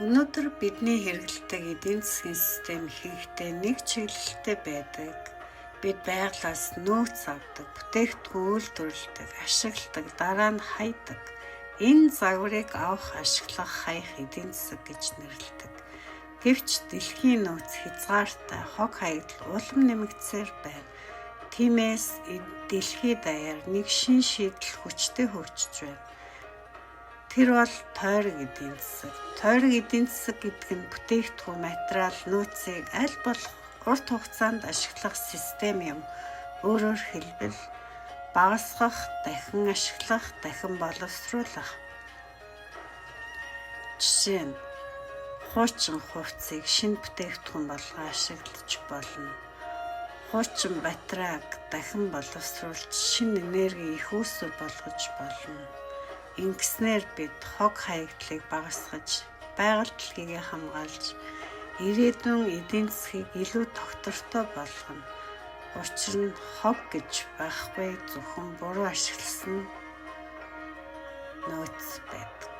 Өнөөдөр бидний хэрэглэдэг эдийн засгийн систем ихэнхдээ нэг чиглэлтэй байдаг. Бид байгалаас нөөц авдаг, бүтээгдэхүүн үйлдвэрлэдэг, ашигладаг, дараа нь хайдаг. Энэ загварыг авах, ашиглах, хаях эдийн засаг гэж нэрлэдэг. Гэвч дэлхийн нөөц хязгаартай, хог хаягдал улам нэмэгдсээр байна. Тиймээс дэлхийд даяар нэг шин шийдэл хүчтэй хөгжиж байна. Тэр бол тойрог эдийн засаг. Тойрог эдийн засаг гэдэг нь бүтээгдэхүүн, материал, нөөцийг аль болох урт хугацаанд ашиглах систем юм. Өөрөөр хэлбэл багасгах, дахин ашиглах, дахин боловсруулах. Жишээ нь хуучин хувцсыг шинэ бүтээгдэхүүн болгон ашиглаж болно. Хуучин батарейг дахин боловсруулж шинэ энерги их үүсвэр болгож болно. Ингэснээр бид хог хаягдлыг багасгаж, байгаль дэлхийг хамгаалж, ирээдүйн эдийн засгийг илүү тогтвортой болгоно. Учир нь хог гэж байхгүй, зөвхөн буруу ашигласан нөөц байдаг.